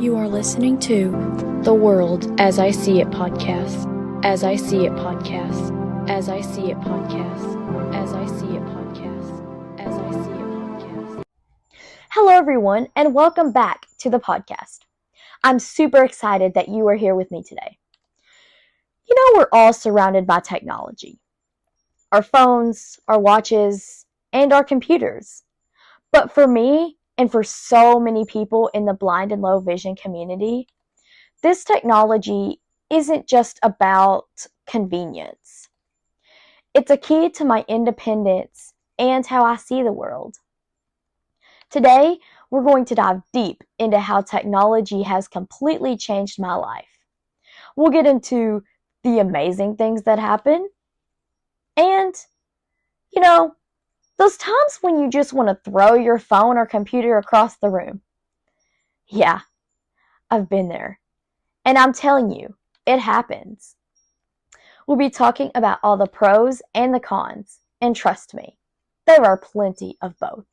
You are listening to The World as I See It podcast. As I see it podcast. As I see it podcast. As I see it podcast. As I see it podcast. Hello everyone and welcome back to the podcast. I'm super excited that you are here with me today. You know, we're all surrounded by technology. Our phones, our watches, and our computers. But for me, and for so many people in the blind and low vision community, this technology isn't just about convenience. It's a key to my independence and how I see the world. Today, we're going to dive deep into how technology has completely changed my life. We'll get into the amazing things that happen and, those times when you just want to throw your phone or computer across the room. Yeah, I've been there. And I'm telling you, it happens. We'll be talking about all the pros and the cons. And trust me, there are plenty of both.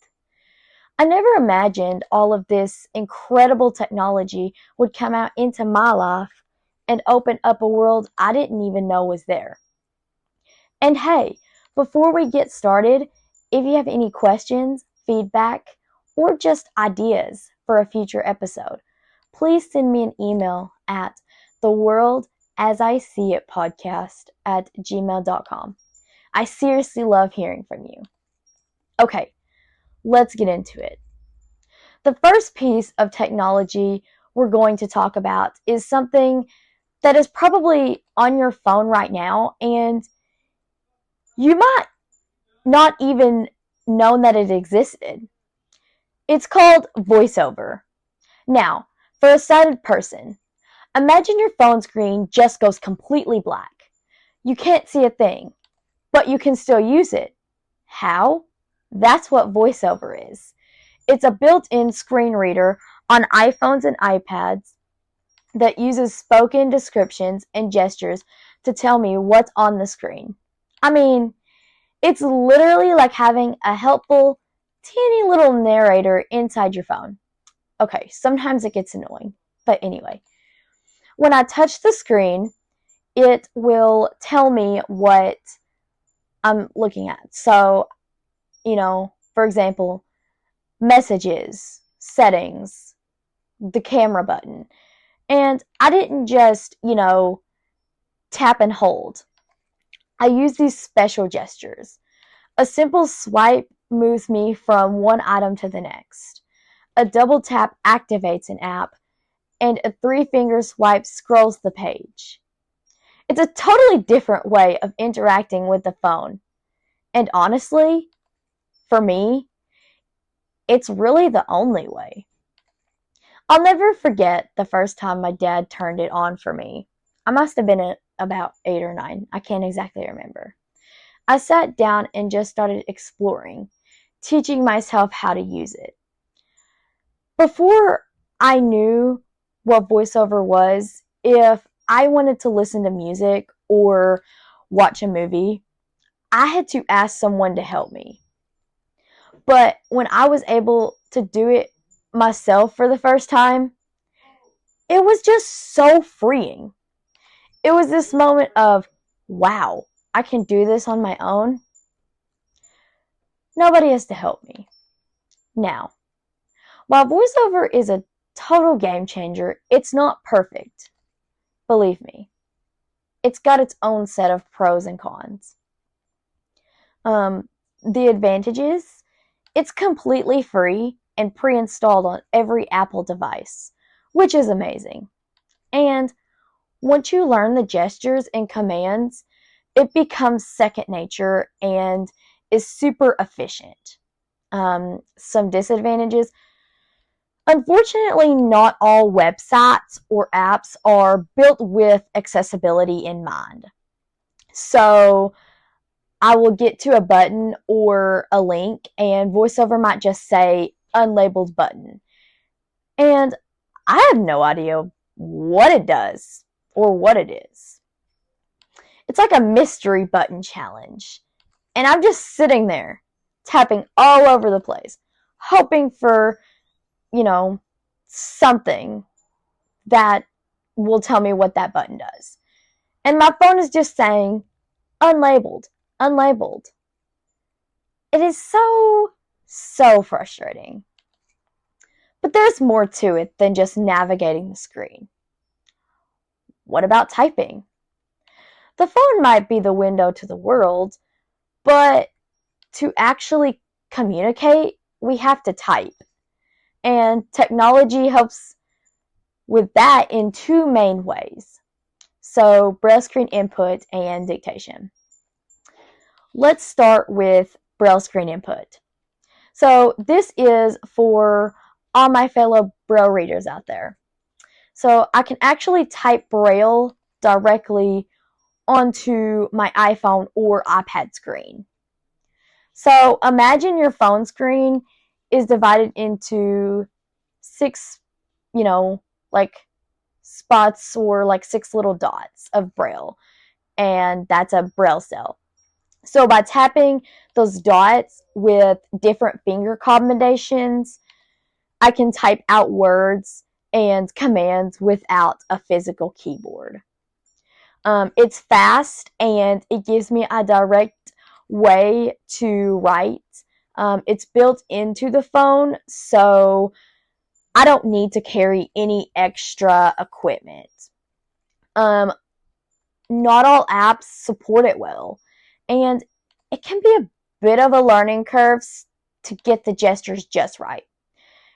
I never imagined all of this incredible technology would come out into my life and open up a world I didn't even know was there. And hey, before we get started, if you have any questions, feedback, or just ideas for a future episode, please send me an email at theworldasIseeitpodcast@gmail.com. I seriously love hearing from you. Okay, let's get into it. The first piece of technology we're going to talk about is something that is probably on your phone right now, and you might not even known that it existed. It's called VoiceOver. Now, for a sighted person, imagine your phone screen just goes completely black. You can't see a thing, but you can still use it. How? That's what VoiceOver is. It's a built-in screen reader on iPhones and iPads that uses spoken descriptions and gestures to tell me what's on the screen. I mean, it's literally like having a helpful, teeny little narrator inside your phone. Okay, sometimes it gets annoying, but anyway. When I touch the screen, it will tell me what I'm looking at. So, for example, messages, settings, the camera button. And I didn't just, tap and hold. I use these special gestures. A simple swipe moves me from one item to the next. A double tap activates an app, and a 3-finger swipe scrolls the page. It's a totally different way of interacting with the phone. And honestly, for me, it's really the only way. I'll never forget the first time my dad turned it on for me. I must have been about 8 or 9. I can't exactly remember. I sat down and just started exploring, teaching myself how to use it. Before I knew what VoiceOver was, if I wanted to listen to music or watch a movie, I had to ask someone to help me. But when I was able to do it myself for the first time, it was just so freeing. It was this moment of, wow, I can do this on my own. Nobody has to help me. Now, while VoiceOver is a total game changer, it's not perfect. Believe me, it's got its own set of pros and cons. The advantages, it's completely free and pre-installed on every Apple device, which is amazing. And once you learn the gestures and commands, it becomes second nature and is super efficient. Some disadvantages. Unfortunately, not all websites or apps are built with accessibility in mind. So I will get to a button or a link and VoiceOver might just say unlabeled button. And I have no idea what it does or what it is. It's like a mystery button challenge. And I'm just sitting there, tapping all over the place, hoping for, something. that will tell me what that button does. And my phone is just saying, unlabeled, unlabeled. It is so frustrating. But there's more to it than just navigating the screen. What about typing? The phone might be the window to the world, but to actually communicate, we have to type. And technology helps with that in two main ways. So, Braille screen input and dictation. Let's start with Braille screen input. So, this is for all my fellow Braille readers out there. So, I can actually type Braille directly onto my iPhone or iPad screen. So, imagine your phone screen is divided into 6, like spots or like 6 little dots of Braille, and that's a Braille cell. So by tapping those dots with different finger combinations, I can type out words and commands without a physical keyboard. It's fast and it gives me a direct way to write. It's built into the phone, so I don't need to carry any extra equipment. Not all apps support it well, and it can be a bit of a learning curve to get the gestures just right.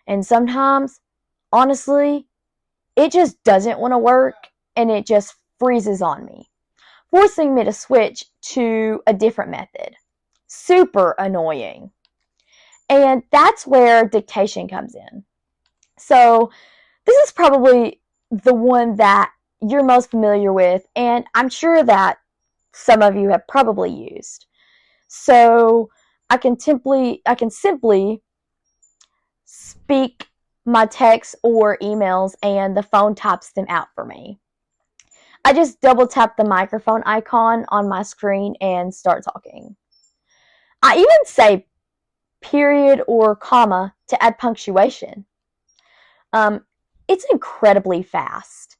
And sometimes, honestly, it just doesn't want to work, and it just freezes on me, forcing me to switch to a different method. Super annoying. And that's where dictation comes in. So this is probably the one that you're most familiar with, and I'm sure that some of you have probably used. So I can simply speak my texts or emails and the phone types them out for me. I just double tap the microphone icon on my screen and start talking. I even say period or comma to add punctuation. It's incredibly fast.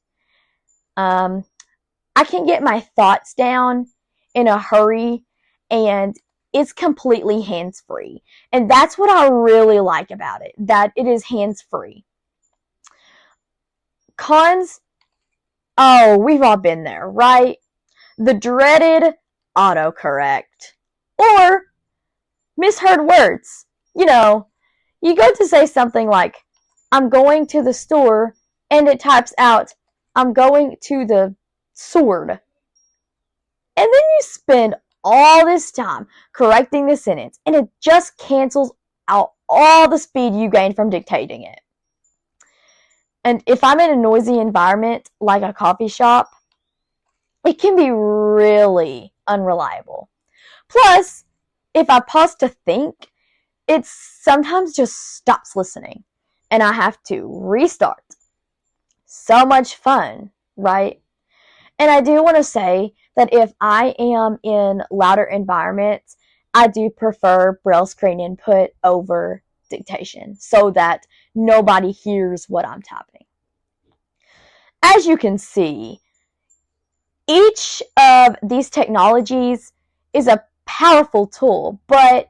I can get my thoughts down in a hurry, and it's completely hands-free. And that's what I really like about it, that it is hands-free. Cons? Oh, we've all been there, right? The dreaded autocorrect. Or misheard words. You go to say something like, I'm going to the store, and it types out, I'm going to the sword. And then you spend all this time correcting the sentence, and it just cancels out all the speed you gained from dictating it. And if I'm in a noisy environment, like a coffee shop, it can be really unreliable. Plus, if I pause to think, it sometimes just stops listening, and I have to restart. So much fun, right? And I do want to say that if I am in louder environments, I do prefer Braille screen input over dictation so that nobody hears what I'm typing. As you can see, each of these technologies is a powerful tool, but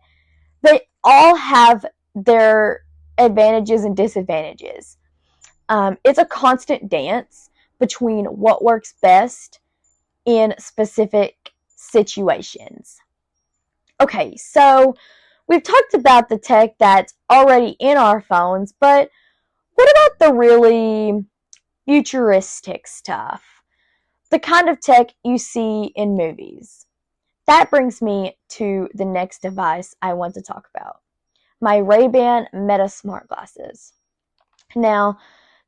they all have their advantages and disadvantages. It's a constant dance between what works best in specific situations. Okay, so we've talked about the tech that's already in our phones, but what about the really futuristic stuff? The kind of tech you see in movies. That brings me to the next device I want to talk about. My Ray-Ban Meta Smart Glasses. Now,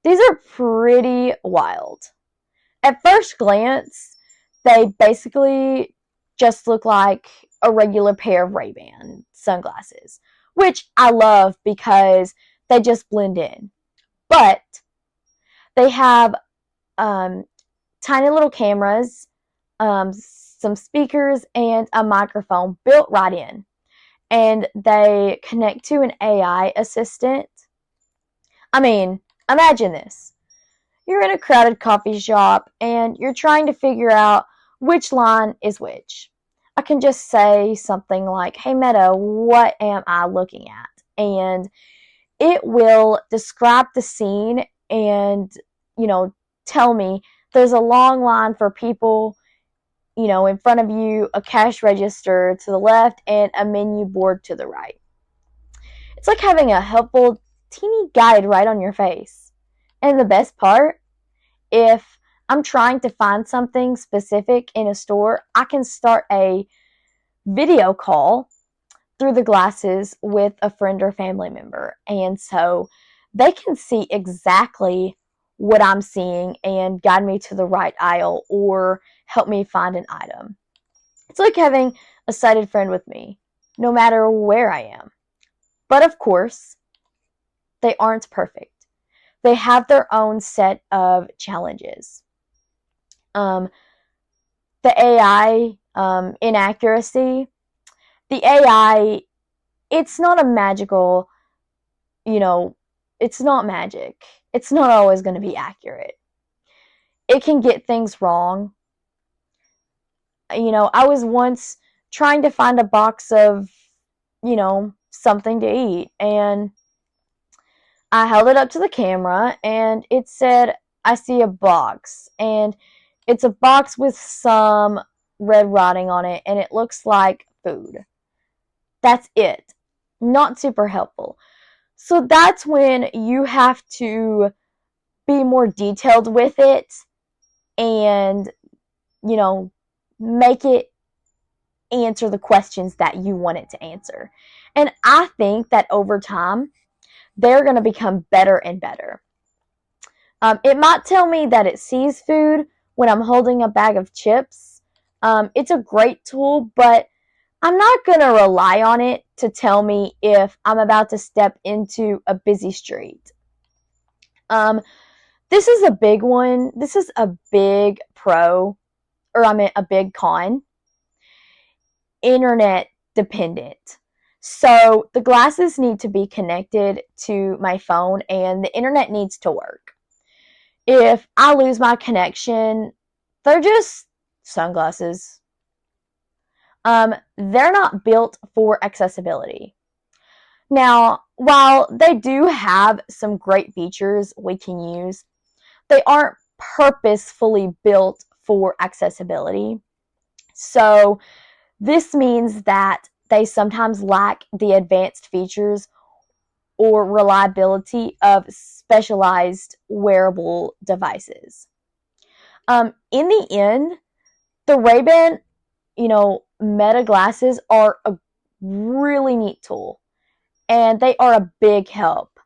these are pretty wild. At first glance, they basically just look like a regular pair of Ray-Ban sunglasses, which I love because they just blend in. But they have tiny little cameras, some speakers, and a microphone built right in. And they connect to an AI assistant. I mean, imagine this. you're in a crowded coffee shop and you're trying to figure out which line is which. I can just say something like, "Hey Meta, what am I looking at?" And it will describe the scene and, tell me there's a long line for people, in front of you, a cash register to the left, and a menu board to the right. It's like having a helpful teeny guide right on your face. And the best part, if I'm trying to find something specific in a store, I can start a video call through the glasses with a friend or family member. And so they can see exactly what I'm seeing and guide me to the right aisle or help me find an item. It's like having a sighted friend with me, no matter where I am. But of course, they aren't perfect. They have their own set of challenges. The AI inaccuracy. The AI, it's not a magical, it's not magic. It's not always going to be accurate. It can get things wrong. I was once trying to find a box of, something to eat, and I held it up to the camera and it said, "I see a box," and it's a box with some red writing on it, and it looks like food. That's it. Not super helpful. So that's when you have to be more detailed with it and, make it answer the questions that you want it to answer. And I think that over time, they're going to become better and better. It might tell me that it sees food when I'm holding a bag of chips. It's a great tool, but I'm not going to rely on it to tell me if I'm about to step into a busy street. This is a big one. This is a big pro, or a big con. Internet dependent. So the glasses need to be connected to my phone and the internet needs to work. If I lose my connection, they're just sunglasses. They're not built for accessibility. Now, while they do have some great features we can use, they aren't purposefully built for accessibility. So this means that they sometimes lack the advanced features or reliability of specialized wearable devices. In the end, the Ray-Ban, Meta glasses are a really neat tool, and they are a big help.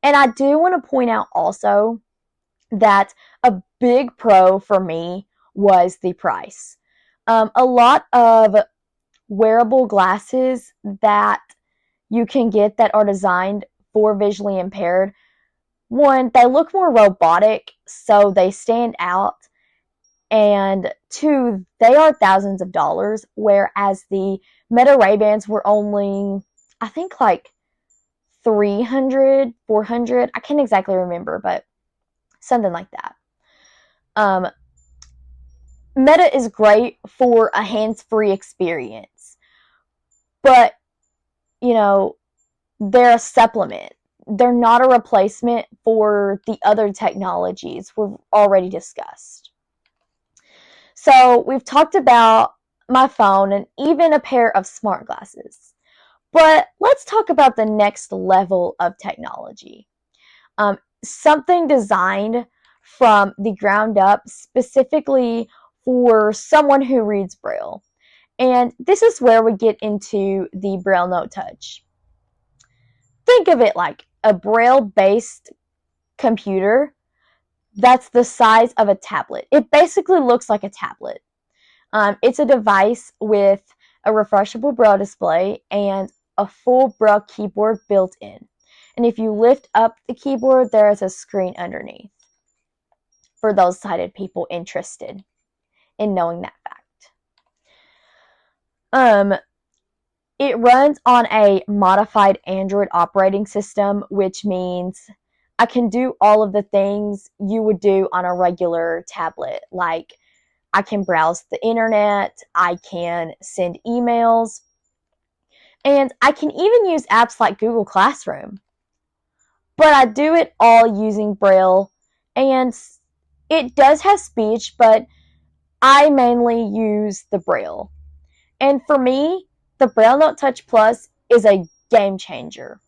And I do want to point out also that a big pro for me was the price. A lot of wearable glasses that you can get that are designed for visually impaired, one, they look more robotic, so they stand out, and two, they are thousands of dollars, whereas the Meta Ray-Bans were only, I think, like $300, $400. I can't exactly remember, but something like that. Meta is great for a hands-free experience, but, they're a supplement. They're not a replacement for the other technologies we've already discussed. So we've talked about my phone and even a pair of smart glasses. But let's talk about the next level of technology. Something designed from the ground up specifically for someone who reads Braille. And this is where we get into the Braille Note Touch. Think of it like a Braille-based computer that's the size of a tablet. It basically looks like a tablet. It's a device with a refreshable Braille display and a full Braille keyboard built in. And if you lift up the keyboard, there is a screen underneath for those sighted people interested in knowing that fact. It runs on a modified Android operating system, which means I can do all of the things you would do on a regular tablet. Like, I can browse the internet, I can send emails, and I can even use apps like Google Classroom. But I do it all using Braille, and it does have speech, but I mainly use the Braille. And for me, the Braille Note Touch Plus is a game changer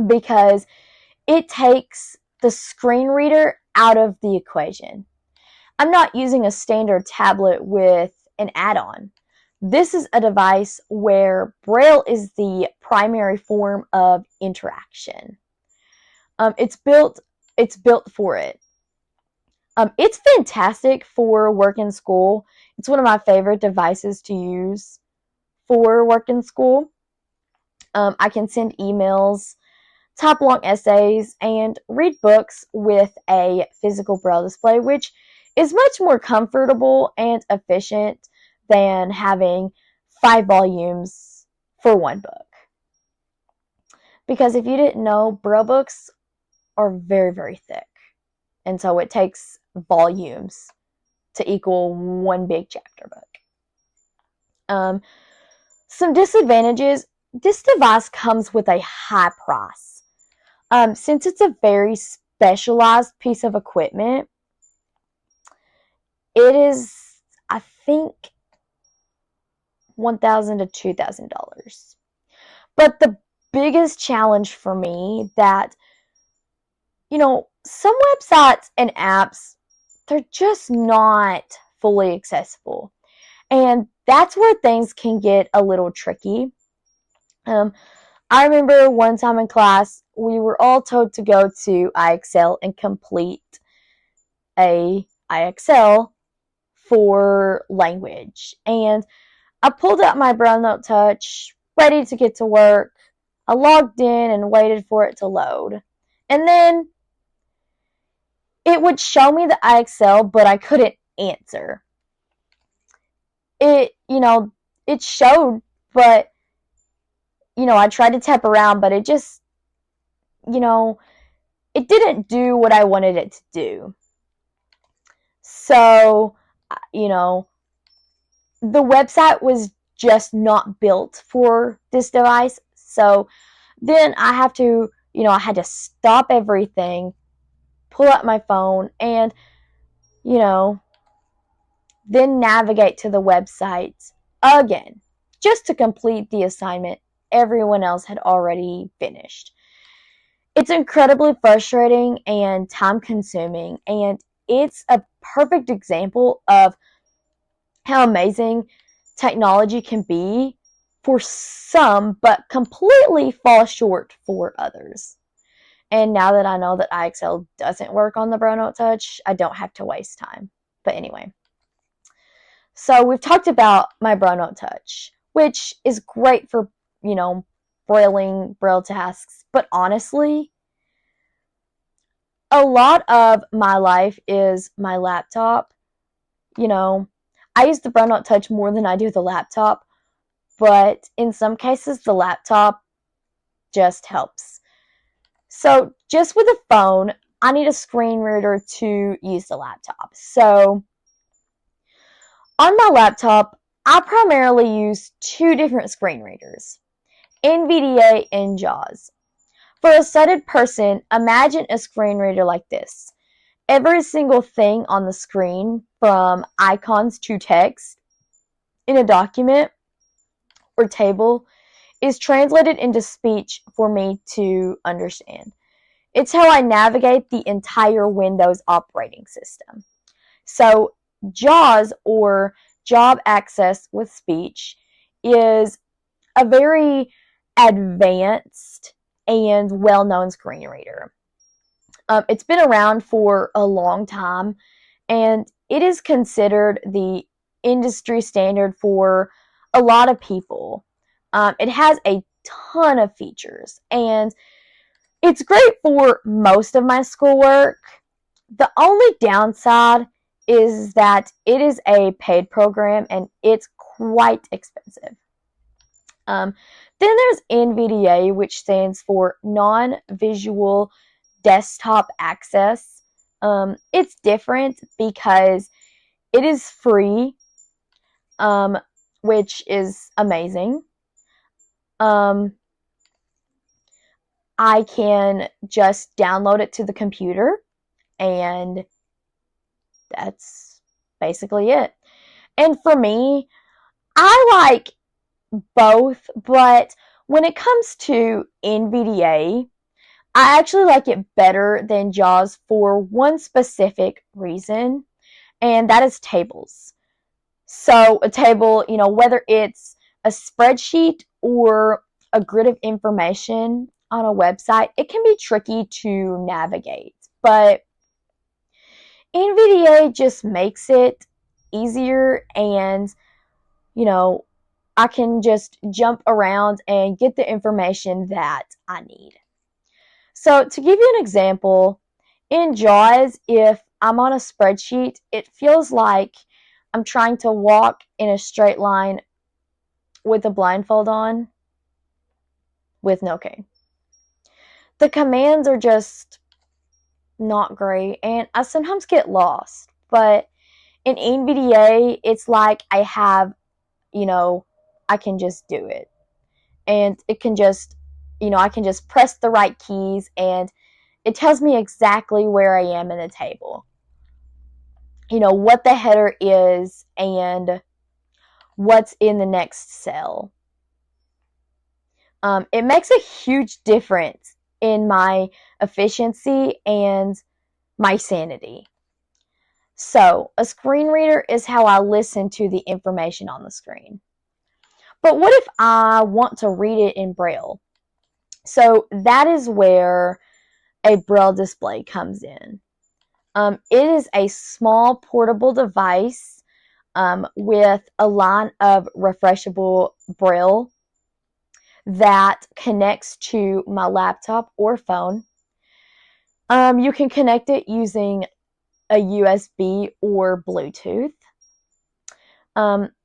because it takes the screen reader out of the equation. I'm not using a standard tablet with an add-on. This is a device where Braille is the primary form of interaction. It's built for it. It's fantastic for work in school. It's one of my favorite devices to use for work in school. I can send emails, type long essays, and read books with a physical Braille display, which is much more comfortable and efficient than having 5 volumes for one book. Because if you didn't know, Braille books are very, very thick. And so it takes volumes to equal one big chapter book. Some disadvantages: this device comes with a high price. Since it's a very specialized piece of equipment, it is, I think, $1,000 to $2,000. But the biggest challenge for me that, some websites and apps, they're just not fully accessible. And that's where things can get a little tricky. I remember one time in class, we were all told to go to IXL and complete a IXL for language. And I pulled out my Braille Note Touch, ready to get to work. I logged in and waited for it to load. And then it would show me the IXL, but I couldn't answer. It showed, but, I tried to tap around, but it just, it didn't do what I wanted it to do. So, the website was just not built for this device. So then I had to stop everything, pull out my phone, and, then navigate to the website again, just to complete the assignment everyone else had already finished. It's incredibly frustrating and time-consuming, and it's a perfect example of how amazing technology can be for some, but completely fall short for others. And now that I know that IXL doesn't work on the Braille Note Touch, I don't have to waste time. But anyway, so we've talked about my Braille Note Touch, which is great for, Braille tasks. But honestly, a lot of my life is my laptop. I use the Braille Note Touch more than I do the laptop, but in some cases, the laptop just helps. So just with a phone, I need a screen reader to use the laptop. So on my laptop, I primarily use 2 different screen readers, NVDA and JAWS. For a sighted person, imagine a screen reader like this. Every single thing on the screen, from icons to text in a document or table, is translated into speech for me to understand. It's how I navigate the entire Windows operating system. So JAWS, or Job Access with Speech, is a very advanced and well-known screen reader. It's been around for a long time, and it is considered the industry standard for a lot of people. It has a ton of features, and it's great for most of my schoolwork. The only downside is that it is a paid program, and it's quite expensive. Then there's NVDA, which stands for Non-Visual desktop access. It's different because it is free, which is amazing. I can just download it to the computer, and that's basically it. And for me, I like both, but when it comes to NVDA, I actually like it better than JAWS for one specific reason, and that is tables. So a table, whether it's a spreadsheet or a grid of information on a website, it can be tricky to navigate. But NVDA just makes it easier, and, I can just jump around and get the information that I need. So to give you an example, in JAWS, if I'm on a spreadsheet, it feels like I'm trying to walk in a straight line with a blindfold on with no cane. The commands are just not great, and I sometimes get lost. But in NVDA, it's like I have, I can just do it. And it can just, I can just press the right keys, and it tells me exactly where I am in the table. What the header is and what's in the next cell. It makes a huge difference in my efficiency and my sanity. So, a screen reader is how I listen to the information on the screen. But what if I want to read it in Braille? So, that is where a Braille display comes in. It is a small portable device with a line of refreshable Braille that connects to my laptop or phone. You can connect it using a USB or Bluetooth.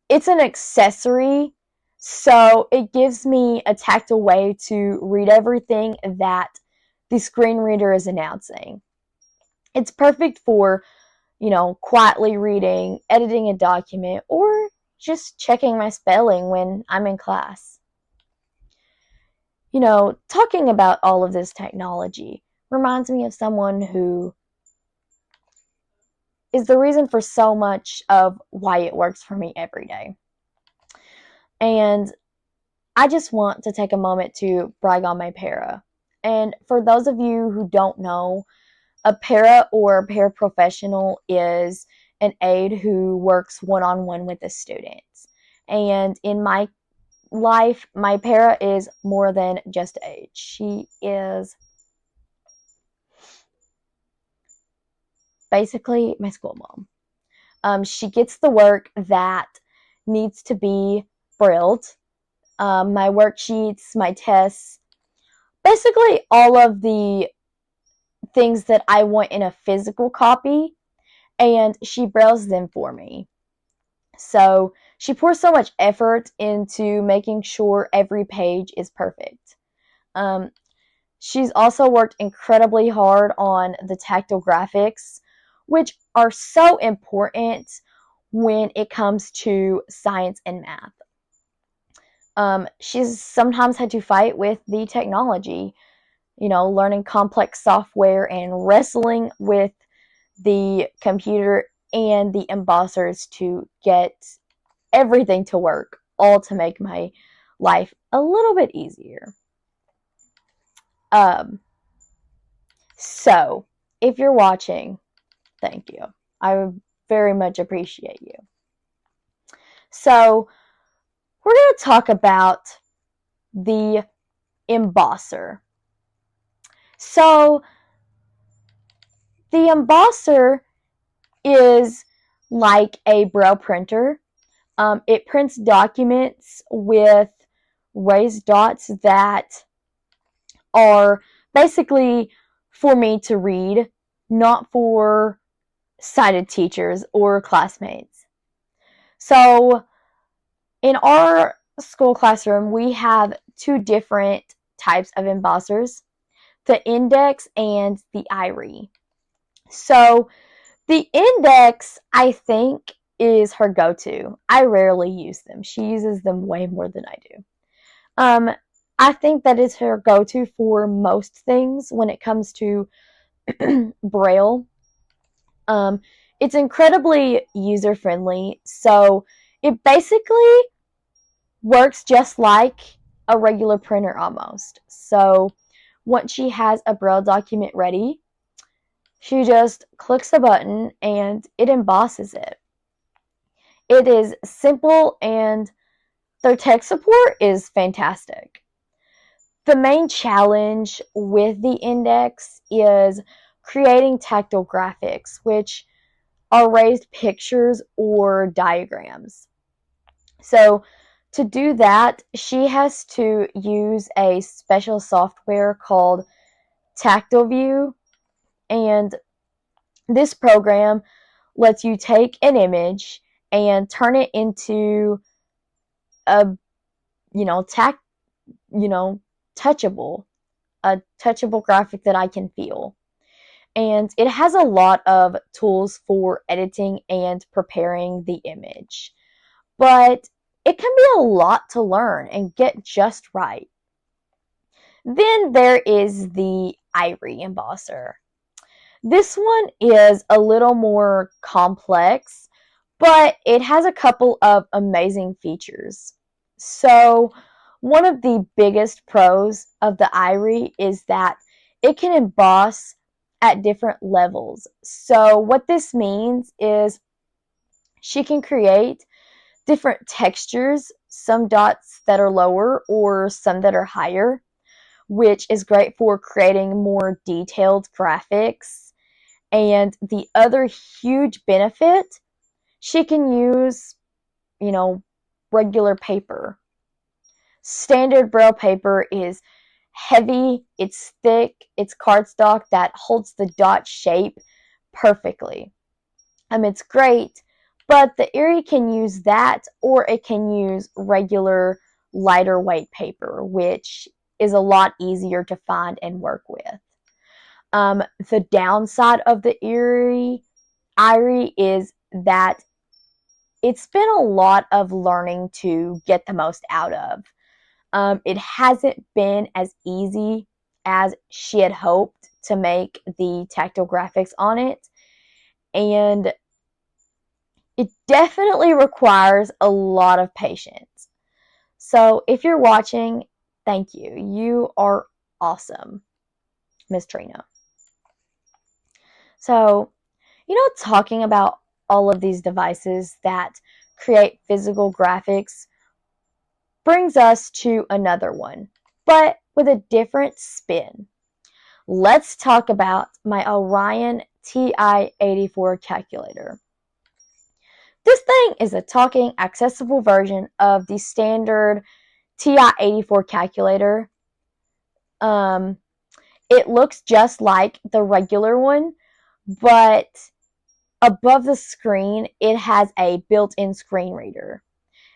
It's an accessory, so it gives me a tactile way to read everything that the screen reader is announcing. It's perfect for, quietly reading, editing a document, or just checking my spelling when I'm in class. Talking about all of this technology reminds me of someone who is the reason for so much of why it works for me every day. And I just want to take a moment to brag on my para. And for those of you who don't know, a para or paraprofessional is an aide who works one-on-one with the students. And in my life, my para is more than just aide. She is basically my school mom. She gets the work that needs to be brailled, my worksheets, my tests, basically all of the things that I want in a physical copy, and she brailles them for me. So she pours so much effort into making sure every page is perfect. She's also worked incredibly hard on the tactile graphics, which are so important when it comes to science and math. She's sometimes had to fight with the technology, learning complex software and wrestling with the computer and the embossers to get everything to work, all to make my life a little bit easier. So, if you're watching, thank you. I very much appreciate you. So, we're going to talk about the embosser. So, the embosser is like a Braille printer. It prints documents with raised dots that are basically for me to read, not for sighted teachers or classmates. So in our school classroom, we have two different types of embossers. the index and the irie. So the index, I think, is her go-to. I rarely use them. She uses them way more than I do. I think that is her go-to for most things when it comes to Braille. It's incredibly user-friendly, so it basically works just like a regular printer almost. So once she has a Braille document ready, she just clicks a button and it embosses it. It is simple and their tech support is fantastic. The main challenge with the index is creating tactile graphics, which are raised pictures or diagrams. So to do that, she has to use a special software called Tactile View, and this program lets you take an image and turn it into a touchable, a touchable graphic that I can feel. And it has a lot of tools for editing and preparing the image. But it can be a lot to learn and get just right. Then there is the irie embosser. This one is a little more complex, but it has a couple of amazing features. So one of the biggest pros of the irie is that it can emboss at different levels. So what this means is she can create different textures, some dots that are lower or some that are higher, which is great for creating more detailed graphics. And the other huge benefit, she can use, regular paper. Standard Braille paper is heavy, it's thick, it's cardstock that holds the dot shape perfectly. It's great, but the irie can use that, or it can use regular lighter weight paper, which is a lot easier to find and work with. The downside of the irie is that it's been a lot of learning to get the most out of. It hasn't been as easy as she had hoped to make the tactile graphics on it, and it definitely requires a lot of patience. So if you're watching, thank you. You are awesome, Miss Trina. So, talking about all of these devices that create physical graphics brings us to another one, but with a different spin. Let's talk about my Orion TI-84 calculator. This thing is a talking, accessible version of the standard TI-84 calculator. It looks just like the regular one, but above the screen, it has a built-in screen reader.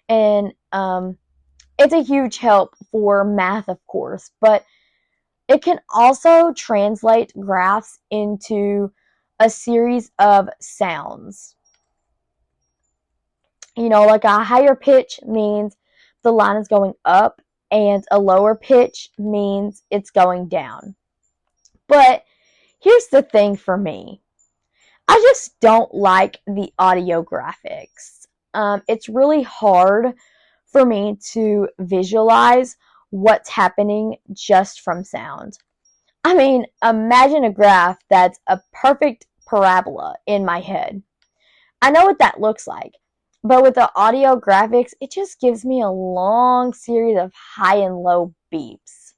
And it's a huge help for math, of course, but it can also translate graphs into a series of sounds. Like a higher pitch means the line is going up, and a lower pitch means it's going down. But here's the thing for me. I just don't like the audio graphics. It's really hard for me to visualize what's happening just from sound. Imagine a graph that's a perfect parabola in my head. I know what that looks like, but with the audio graphics, it just gives me a long series of high and low beeps.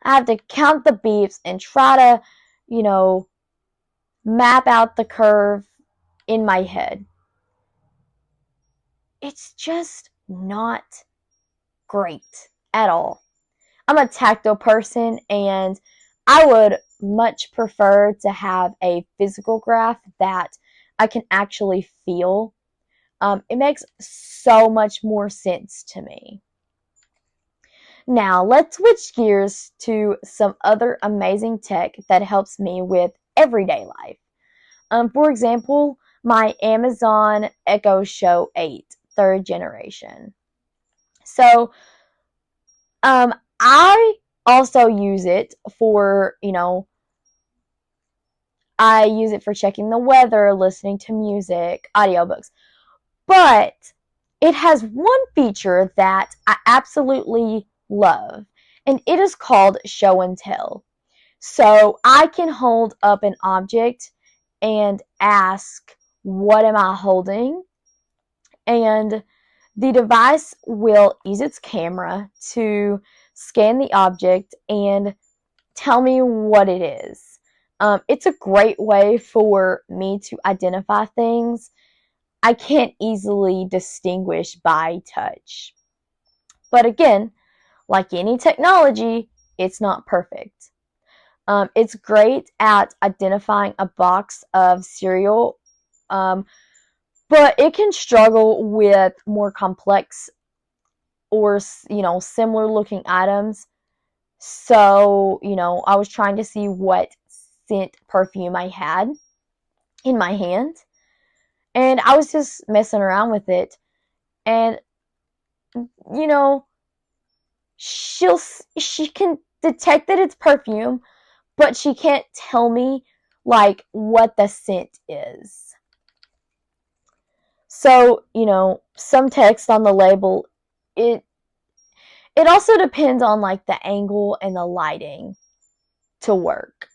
I have to count the beeps and try to, map out the curve in my head. It's just not great at all. I'm a tactile person, and I would much prefer to have a physical graph that I can actually feel. It makes so much more sense to me. Now, let's switch gears to some other amazing tech that helps me with everyday life. For example, my Amazon Echo Show 8, third generation. So, I also use it for, I use it for checking the weather, listening to music, audiobooks. But it has one feature that I absolutely love, and it is called show and tell. So I can hold up an object and ask, what am I holding? And the device will use its camera to scan the object and tell me what it is. It's a great way for me to identify things I can't easily distinguish by touch. But again, like any technology, it's not perfect. It's great at identifying a box of cereal, but it can struggle with more complex or, similar looking items. So, I was trying to see what scent perfume I had in my hand, and I was just messing around with it, and she can detect that it's perfume, but she can't tell me like what the scent is. So, some text on the label, it also depends on like the angle and the lighting to work.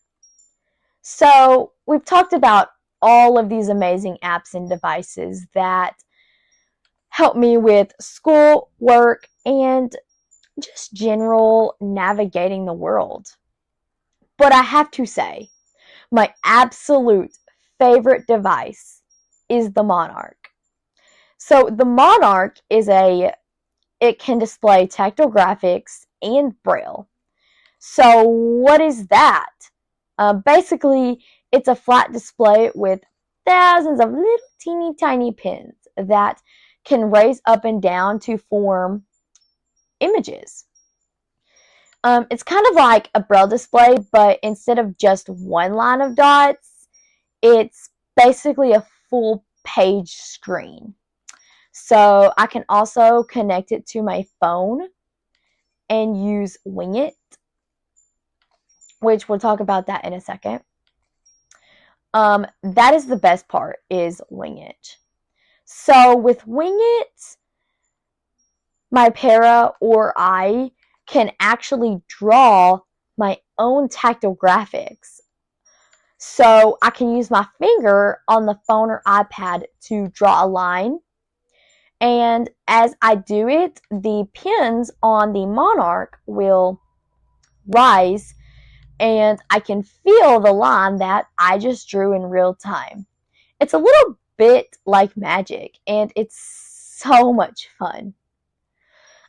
So, we've talked about all of these amazing apps and devices that help me with school, work, and just general navigating the world. But I have to say, my absolute favorite device is the Monarch. So the Monarch it can display tactile graphics and Braille. So what is that? Basically, it's a flat display with thousands of little teeny tiny pins that can raise up and down to form images. It's kind of like a Braille display, but instead of just one line of dots, it's basically a full page screen. So I can also connect it to my phone and use Wing It, which we'll talk about that in a second. That is the best part, is Wing It. So with Wing It, my para or I can actually draw my own tactile graphics. So I can use my finger on the phone or iPad to draw a line. And as I do it, the pins on the Monarch will rise, and I can feel the line that I just drew in real time. It's a little bit like magic, and it's so much fun.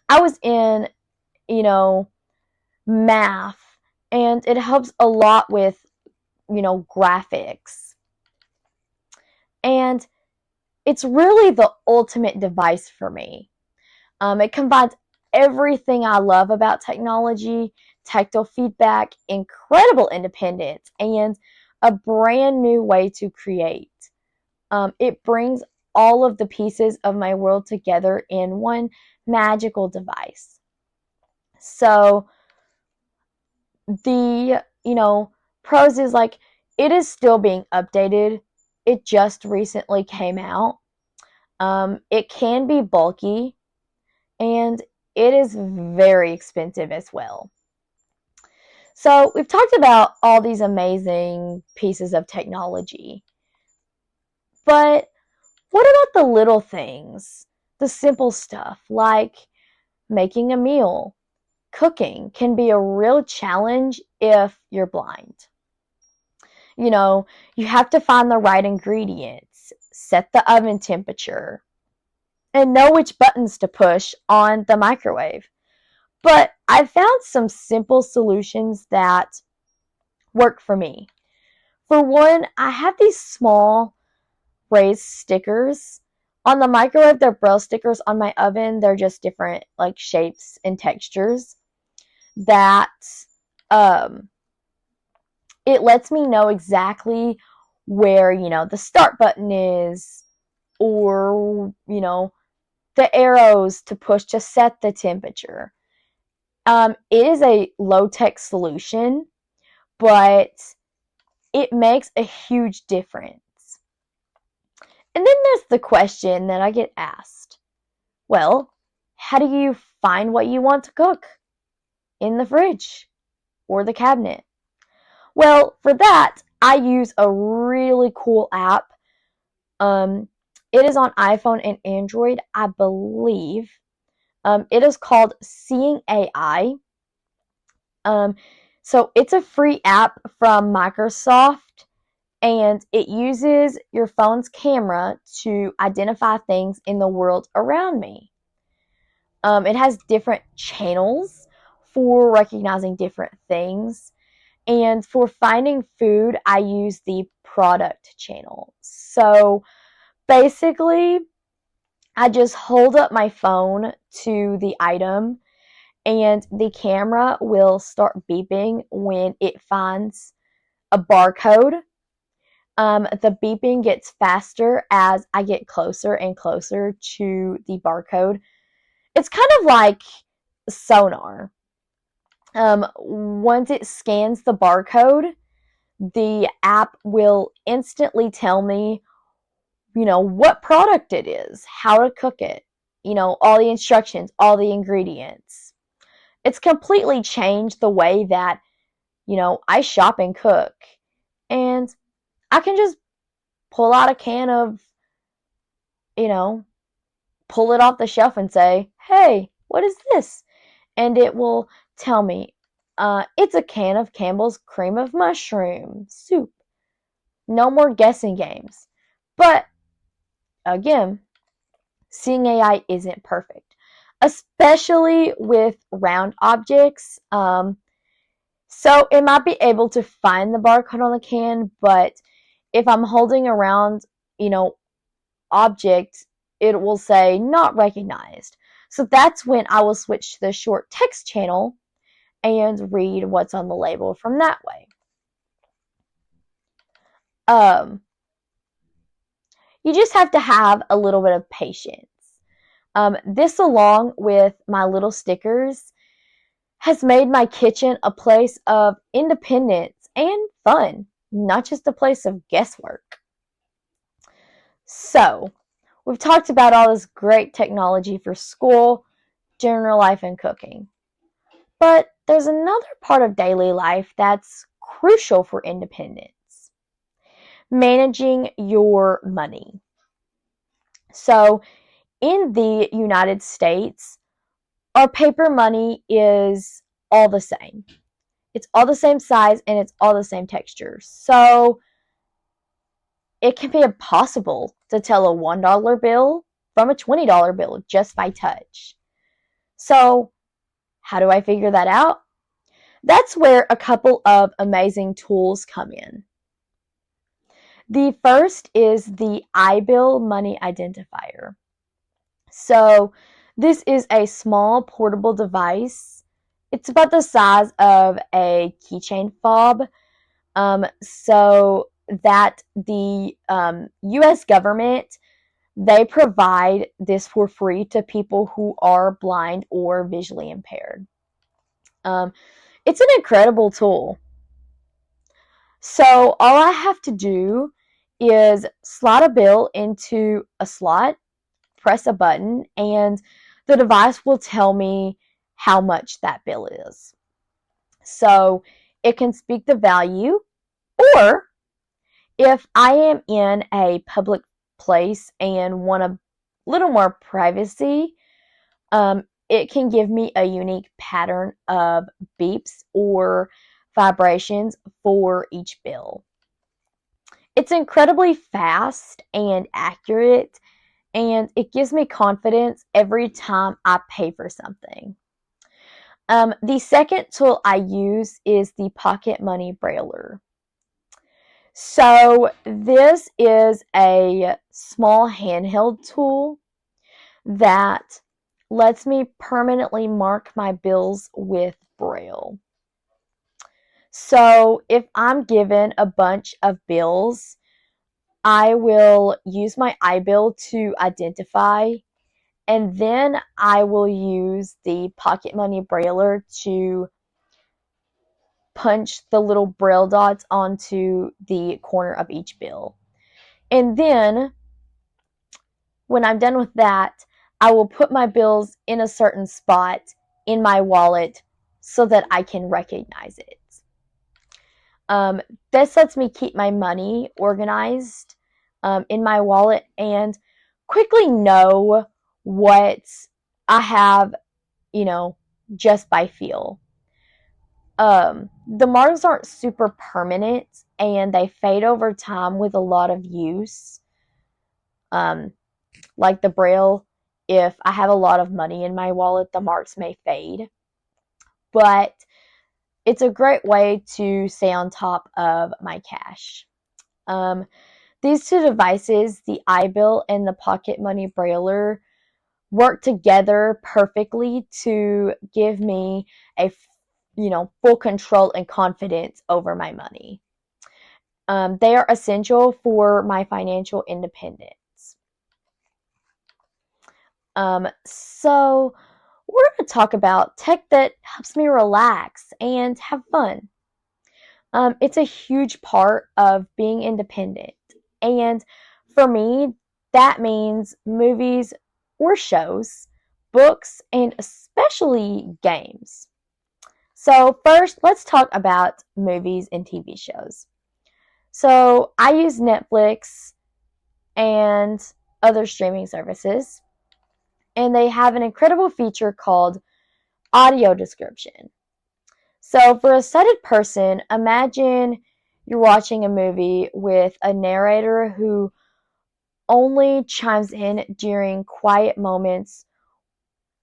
I was in, math, and it helps a lot with, graphics. And it's really the ultimate device for me. It combines everything I love about technology, tactile feedback, incredible independence, and a brand new way to create. It brings all of the pieces of my world together in one magical device. So the, pros is like, it is still being updated. It just recently came out. It can be bulky, and it is very expensive as well. So we've talked about all these amazing pieces of technology. But what about the little things? The simple stuff like making a meal, cooking can be a real challenge if you're blind. You have to find the right ingredients, set the oven temperature, and know which buttons to push on the microwave. But I found some simple solutions that work for me. For one, I have these small raised stickers. On the microwave, they're Braille stickers. On my oven, they're just different shapes and textures. that it lets me know exactly where, the start button is, or, the arrows to push to set the temperature. It is a low-tech solution, but it makes a huge difference. And then there's the question that I get asked. Well, how do you find what you want to cook in the fridge or the cabinet? Well, for that, I use a really cool app. It is on iPhone and Android, I believe. It is called Seeing AI. So it's a free app from Microsoft, and it uses your phone's camera to identify things in the world around me. It has different channels for recognizing different things. And for finding food, I use the product channel. So basically, I just hold up my phone to the item, and the camera will start beeping when it finds a barcode. The beeping gets faster as I get closer and closer to the barcode. It's kind of like sonar. Once it scans the barcode, the app will instantly tell me, what product it is, how to cook it, all the instructions, all the ingredients. It's completely changed the way that, I shop and cook. And I can just pull out a can of, pull it off the shelf and say, hey, what is this? And it will tell me, it's a can of Campbell's cream of mushroom soup. No more guessing games. But again, Seeing AI isn't perfect, especially with round objects. So it might be able to find the barcode on the can, but if I'm holding around, object, it will say not recognized. So that's when I will switch to the short text channel and read what's on the label from that way. You just have to have a little bit of patience. This, along with my little stickers, has made my kitchen a place of independence and fun, not just a place of guesswork. So, we've talked about all this great technology for school, general life, and cooking. But there's another part of daily life that's crucial for independence: managing your money. So, in the United States, our paper money is all the same. It's all the same size and it's all the same texture. So it can be impossible to tell a $1 bill from a $20 bill just by touch. So how do I figure that out? That's where a couple of amazing tools come in. The first is the iBill Money Identifier. So this is a small portable device. It's about the size of a keychain fob, so that the U.S. government, they provide this for free to people who are blind or visually impaired. It's an incredible tool. So all I have to do is slot a bill into a slot, press a button, and the device will tell me how much that bill is. So it can speak the value, or if I am in a public place and want a little more privacy, it can give me a unique pattern of beeps or vibrations for each bill. It's incredibly fast and accurate, and it gives me confidence every time I pay for something. The second tool I use is the Pocket Money Brailler. So this is a small handheld tool that lets me permanently mark my bills with Braille. So if I'm given a bunch of bills, I will use my iBill to identify, and then I will use the Pocket Money Brailler to punch the little Braille dots onto the corner of each bill. And then, when I'm done with that, I will put my bills in a certain spot in my wallet so that I can recognize it. This lets me keep my money organized in my wallet and quickly know what I have, just by feel. The marks aren't super permanent and they fade over time with a lot of use. Like the Braille, if I have a lot of money in my wallet, the marks may fade. But it's a great way to stay on top of my cash. These two devices, the iBill and the Pocket Money Brailler, work together perfectly to give me a full control and confidence over my money. They are essential for my financial independence. So we're going to talk about tech that helps me relax and have fun. It's a huge part of being independent. And for me, that means movies or shows, books, and especially games. So first, let's talk about movies and TV shows. So I use Netflix and other streaming services, and they have an incredible feature called audio description. So for a sighted person, imagine you're watching a movie with a narrator who only chimes in during quiet moments,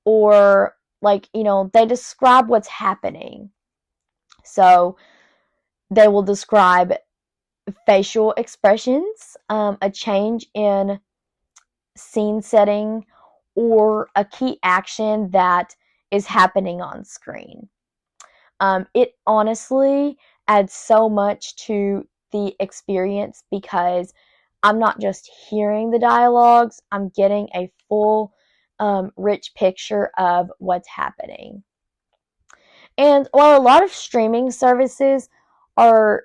or they describe what's happening. So they will describe facial expressions, a change in scene setting, or a key action that is happening on screen. It honestly adds so much to the experience because I'm not just hearing the dialogues, I'm getting a full, rich picture of what's happening. And while a lot of streaming services are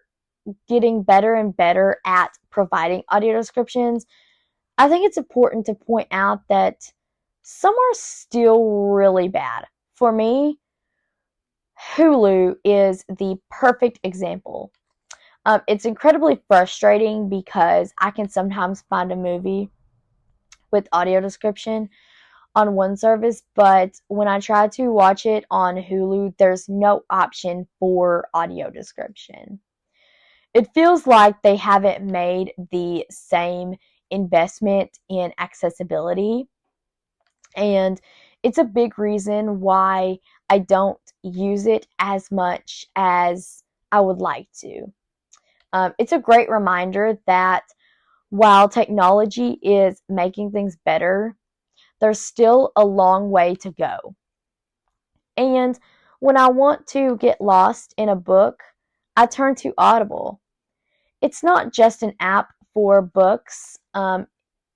getting better and better at providing audio descriptions, I think it's important to point out that some are still really bad. For me, Hulu is the perfect example. It's incredibly frustrating because I can sometimes find a movie with audio description on one service, but when I try to watch it on Hulu, there's no option for audio description. It feels like they haven't made the same investment in accessibility, and it's a big reason why I don't use it as much as I would like to. It's a great reminder that while technology is making things better, there's still a long way to go. And when I want to get lost in a book, I turn to Audible. It's not just an app for books,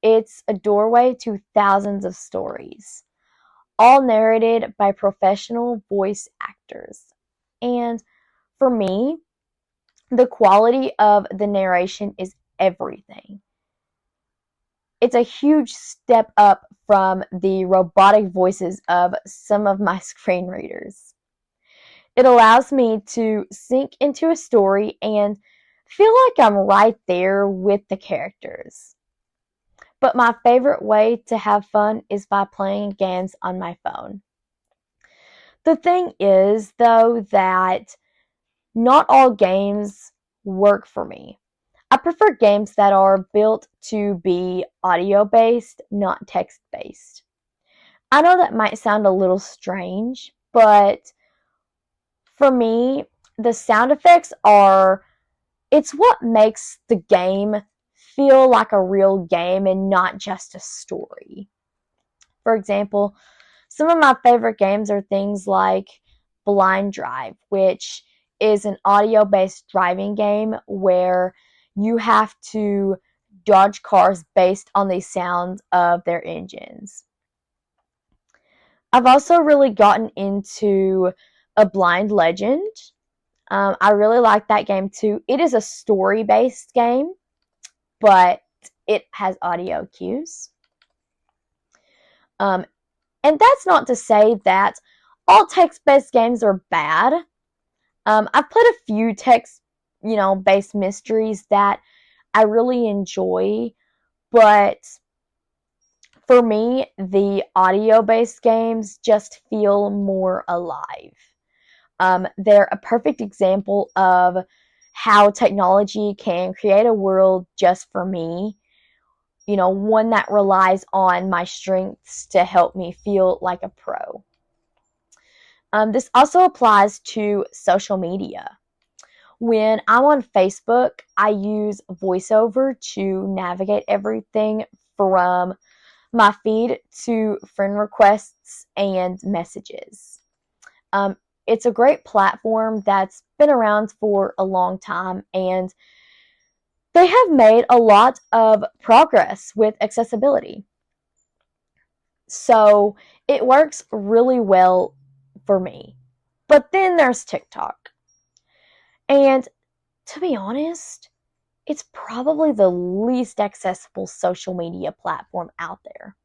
it's a doorway to thousands of stories, all narrated by professional voice actors. And for me, the quality of the narration is everything. It's a huge step up from the robotic voices of some of my screen readers. It allows me to sink into a story and feel like I'm right there with the characters. But my favorite way to have fun is by playing games on my phone. The thing is, though, that not all games work for me. I prefer games that are built to be audio-based, not text-based. I know that might sound a little strange, but for me, the sound effects it's what makes the game feel like a real game and not just a story. For example, some of my favorite games are things like Blind Drive, which is an audio-based driving game where you have to dodge cars based on the sound of their engines. I've also really gotten into A Blind Legend. I really like that game too. It is a story-based game, but it has audio cues. And that's not to say that all text-based games are bad. I've played a few text-based mysteries that I really enjoy, but for me, the audio-based games just feel more alive. They're a perfect example of how technology can create a world just for me, one that relies on my strengths to help me feel like a pro. This also applies to social media. When I'm on Facebook, I use VoiceOver to navigate everything from my feed to friend requests and messages. It's a great platform that's been around for a long time, and they have made a lot of progress with accessibility. So it works really well for me. But then there's TikTok. And to be honest, it's probably the least accessible social media platform out there.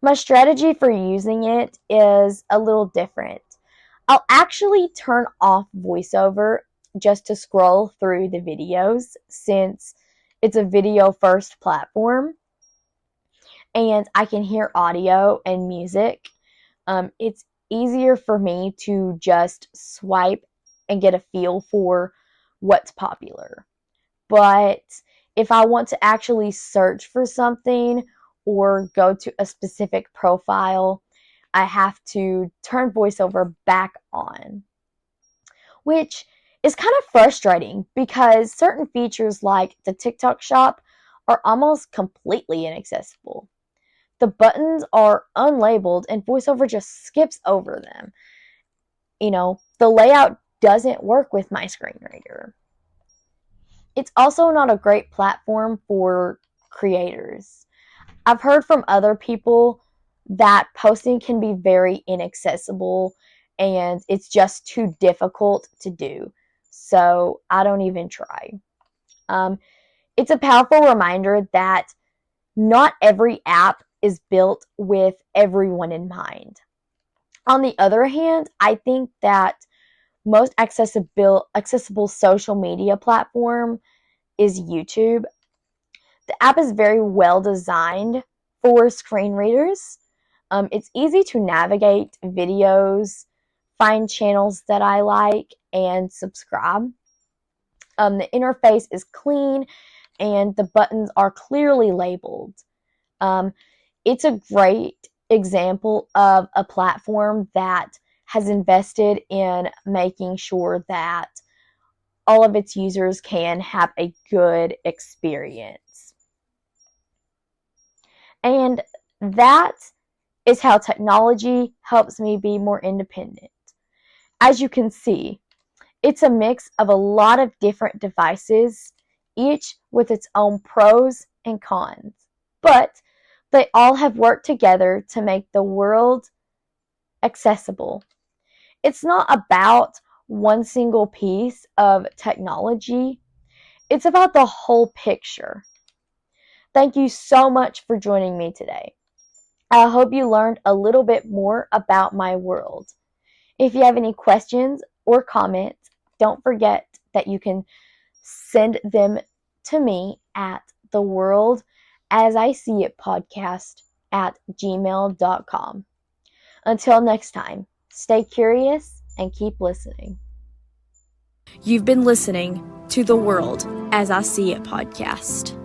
My strategy for using it is a little different. I'll actually turn off VoiceOver just to scroll through the videos, since it's a video-first platform and I can hear audio and music. It's easier for me to just swipe and get a feel for what's popular. But if I want to actually search for something or go to a specific profile, I have to turn VoiceOver back on, which is kind of frustrating because certain features like the TikTok shop are almost completely inaccessible. The buttons are unlabeled and VoiceOver just skips over them. The layout doesn't work with my screen reader. It's also not a great platform for creators. I've heard from other people that posting can be very inaccessible and it's just too difficult to do. So I don't even try. It's a powerful reminder that not every app is built with everyone in mind. On the other hand, I think that most accessible social media platform is YouTube. The app is very well designed for screen readers. It's easy to navigate videos, find channels that I like, and subscribe. The interface is clean and the buttons are clearly labeled. It's a great example of a platform that has invested in making sure that all of its users can have a good experience. And that is how technology helps me be more independent. As you can see, it's a mix of a lot of different devices, each with its own pros and cons. But they all have worked together to make the world accessible. It's not about one single piece of technology. It's about the whole picture. Thank you so much for joining me today. I hope you learned a little bit more about my world. If you have any questions or comments, don't forget that you can send them to me at theworldasiseeitpodcast@gmail.com. Until next time, stay curious and keep listening. You've been listening to The World as I See It podcast.